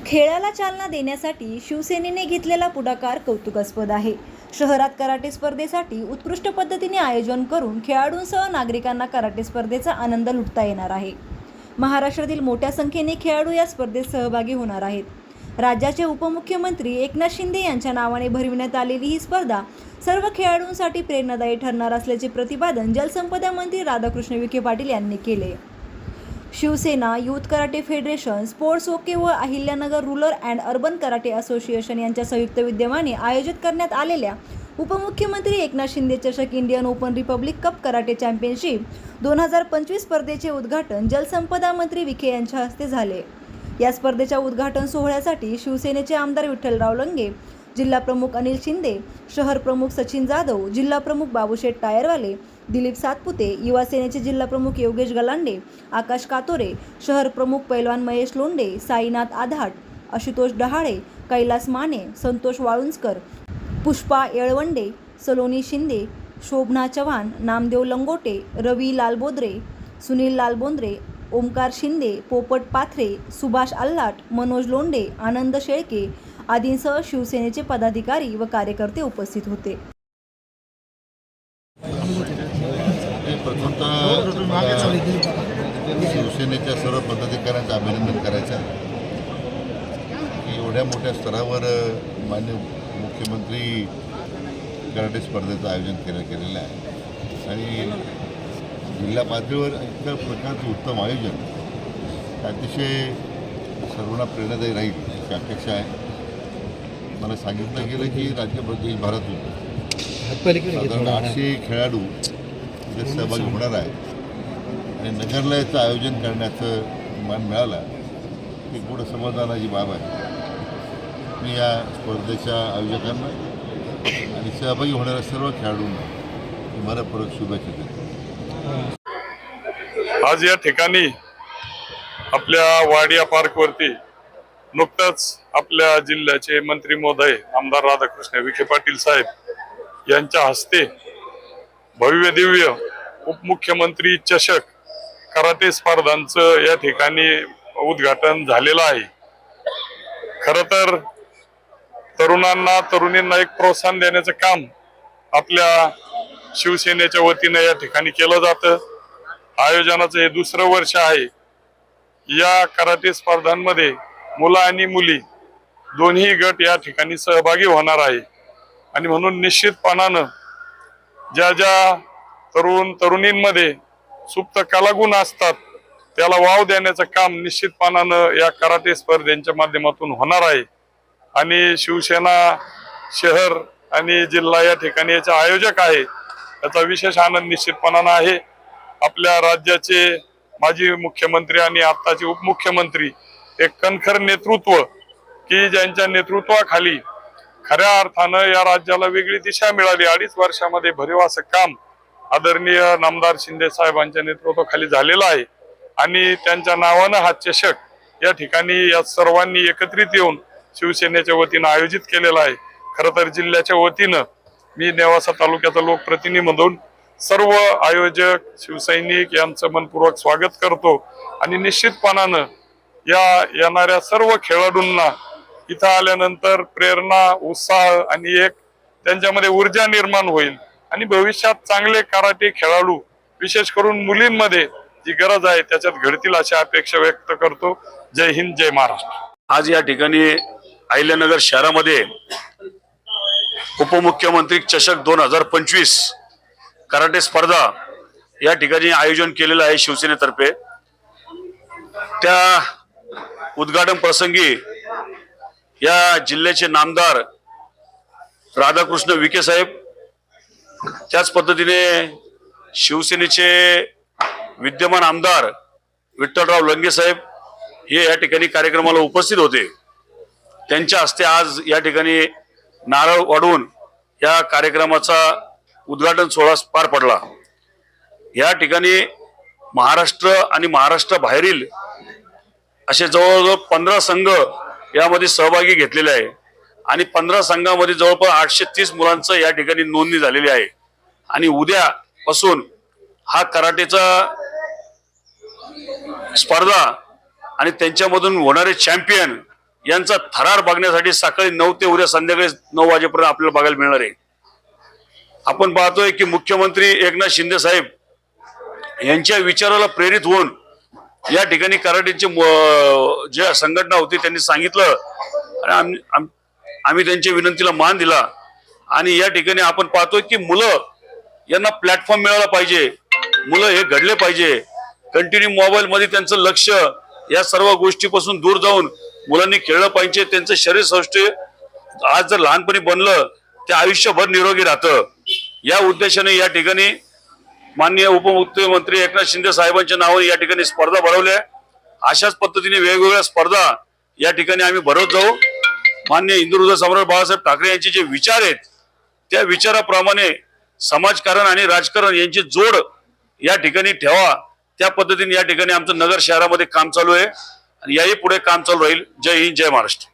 खेळाला चालना देण्यासाठी शिवसेनेने घेतलेला पुढाकार कौतुकास्पद आहे. शहरात कराटे स्पर्धेसाठी उत्कृष्ट पद्धतीने आयोजन करून खेळाडूंसह नागरिकांना कराटे स्पर्धेचा आनंद लुटता येणार आहे. महाराष्ट्रातील मोठ्या संख्येने खेळाडू या स्पर्धेत सहभागी होणार आहेत. राज्याचे उपमुख्यमंत्री एकनाथ शिंदे यांच्या नावाने भरविण्यात आलेली ही स्पर्धा सर्व खेळाडूंसाठी प्रेरणादायी ठरणार असल्याचे प्रतिपादन जलसंपदा मंत्री राधाकृष्ण विखे पाटील यांनी केले. Shiv Sena, youth karate federation, sports okay व Ahilyanagar rural and urban karate association यांच्या संयुक्त विद्यमाने आयोजित करण्यात आलेल्या उपमुख्यमंत्री एकनाथ शिंदे चषक Indian open Republic cup karate championship 2025 स्पर्धेचे उद्घाटन जलसंपदा मंत्री विखे यांच्या हस्ते झाले. या स्पर्धेच्या उद्घाटन सोहळ्यासाठी शिवसेनेचे आमदार विठ्ठलराव लंगे, जिल्हा प्रमुख अनिल शिंदे, शहर प्रमुख सचिन जाधव, जिल्हा प्रमुख बाबूशेठ टायरवाले, दिलीप सातपुते, युवा सेनेचे जिल्हा प्रमुख योगेश गलांडे, आकाश कातोरे, शहर प्रमुख पैलवान महेश लोंढे, साईनाथ आधाट, आशुतोष डहाळे, कैलास माने, संतोष वाळुंजकर, पुष्पा येळवंडे, सलोनी शिंदे, शोभना चव्हाण, नामदेव लंगोटे, रवी लालबोद्रे, सुनील लालबोंद्रे, ओमकार शिंदे, पोपट पाथरे, सुभाष आल्हाट, मनोज लोंढे, आनंद शेळके आदींसह शिवसेनेचे पदाधिकारी व कार्यकर्ते उपस्थित होते. शिवसेनेच्या सर्व पदाधिकाऱ्यांचं अभिनंदन करायचं आहे की एवढ्या मोठ्या स्तरावर माननीय मुख्यमंत्री कराटे स्पर्धेचं आयोजन केलेलं आहे आणि जिल्हा पातळीवर इतक्या प्रकारचं उत्तम आयोजन अतिशय सर्वांना प्रेरणादायी राहील अशी अपेक्षा आहे. मला सांगितलं गेलं की राज्यभरातून साधारण 800 खेळाडू इथे सहभागी होणार आहेत आणि नगरला याचं आयोजन करण्याचं मान मिळाला ही पुढं समाधानाची बाब आहे. मी या स्पर्धेच्या आयोजकांना आणि सहभागी होणाऱ्या सर्व खेळाडूंना मनपूर्वक शुभेच्छा देतो. आज या ठिकाणी आपल्या वाडिया पार्कवरती नुकतंच आपल्या जिल्ह्याचे मंत्री महोदय आमदार राधाकृष्ण विखे पाटील साहेब यांच्या हस्ते भव्य दिव्य उपमुख्यमंत्री चषक कराटे स्पर्धांचं या ठिकाणी उद्घाटन झालेलं आहे. खरं तर तरुणींना एक प्रोत्साहन देण्याचं काम आपल्या शिवसेनेच्या वतीने या ठिकाणी केलं जातं. आयोजनाचं हे दुसरं वर्ष आहे. या कराटे स्पर्धांमध्ये मुलं आणि मुली दोन्ही गट या ठिकाणी सहभागी होणार आहे आणि म्हणून निश्चितपणानं ज्या तरुणींमध्ये सुप्त कलागुण असतात त्याला वाव देण्याचं काम निश्चितपणानं या कराटे स्पर्धेच्या माध्यमातून होणार आहे. आणि शिवसेना शहर आणि जिल्हा या ठिकाणी याचे आयोजक आहे याचा विशेष आनंद निश्चितपणानं आहे. आपल्या राज्याचे माजी मुख्यमंत्री आणि आत्ताचे उपमुख्यमंत्री एक कणखर नेतृत्व की ज्यांच्या नेतृत्वाखाली खऱ्या अर्थानं या राज्याला वेगळी दिशा मिळाली. 2.5 वर्षामध्ये भरीव असं काम आदरणीय नामदार शिंदे साहेबांच्या नेतृत्वाखाली झालेलं आहे आणि त्यांच्या नावानं हा चषक या ठिकाणी या सर्वांनी एकत्रित येऊन शिवसेनेच्या वतीनं आयोजित केलेला आहे. खरं तर जिल्ह्याच्या वतीनं मी नेवासा तालुक्याचा लोकप्रतिनिधी म्हणून सर्व आयोजक शिवसैनिक यांचं मनपूर्वक स्वागत करतो आणि निश्चितपणानं या येणाऱ्या सर्व खेळाडूंना इथं आल्यानंतर प्रेरणा, उत्साह आणि एक त्यांच्यामध्ये ऊर्जा निर्माण होईल आणि भविष्यात चांगले कराटे खेळाडू विशेष करून मुलींमध्ये जी गरज आहे त्याच्यात घडतील अशी अपेक्षा व्यक्त करतो. जय हिंद, जय महाराष्ट्र. आज या ठिकाणी अहिल्यानगर शहरामध्ये उपमुख्यमंत्री चषक 2025 कराटे स्पर्धा या ठिकाणी आयोजन केलेलं आहे शिवसेनेतर्फे. त्या उद्घाटन प्रसंगी या जिल्ह्याचे नामदार राधाकृष्ण विखे साहेब, त्याच पद्धतीने शिवसेनेचे विद्यमान आमदार विठ्ठलराव लंगे साहेब हे या ठिकाणी कार्यक्रमाला उपस्थित होते. त्यांच्या हस्ते आज या ठिकाणी नारळ वाढवून या कार्यक्रमाचा उद्घाटन सोहळा पार पडला. या ठिकाणी महाराष्ट्र आणि महाराष्ट्राबाहेरील असे जवळजवळ 15 संघ यामध्ये सहभागी घेतलेले आहे आणि 15 संघामध्ये जवळपास 830 मुलांचं या ठिकाणी नोंदणी झालेली आहे आणि उद्यापासून हा कराटेचा स्पर्धा आणि त्यांच्यामधून होणारे चॅम्पियन यांचा थरार बघण्यासाठी सकाळी 9 ते उद्या संध्याकाळी 9 वाजेपर्यंत आपल्याला बघायला मिळणार आहे. आपण पाहतोय की मुख्यमंत्री एकनाथ शिंदे साहेब यांच्या विचाराला प्रेरित होऊन या ठिकाणी कराटेची जे संघटना होती त्यांनी सांगितलं आणि आम्ही त्यांच्या विनंतीला मान दिला. आणि या ठिकाणी आपण पाहतोय की मुलं यांना प्लॅटफॉर्म मिळाला पाहिजे, मुलं हे घडले पाहिजे. कंटिन्यू मोबाईल मध्ये त्यांचं लक्ष या सर्व गोष्टीपासून दूर जाऊन मुलांनी खेळलं पाहिजे. त्यांचं शरीर सौष्ठव आज जर लहानपणी बनलं ते आयुष्यभर निरोगी राहतं. या उद्देशाने या ठिकाणी माननीय उपमुख्यमंत्री एकनाथ शिंदे साहेबांच्या नावाने या ठिकाणी स्पर्धा भरवल्या. अशाच पद्धतीने वेगवेगळ्या स्पर्धा या ठिकाणी आम्ही भरवत जाऊ. माननीय हिंदुहृदय सम्राट बाळासाहेब ठाकरे यांचे जे विचार आहेत त्या विचाराप्रमाणे समाजकारण आणि राजकारण यांची जोड या ठिकाणी ठेवा. त्या पद्धतीने या ठिकाणी आमचं नगर शहरामध्ये काम चालू आहे आणि याही पुढे काम चालू राहील. जय हिंद, जय महाराष्ट्र.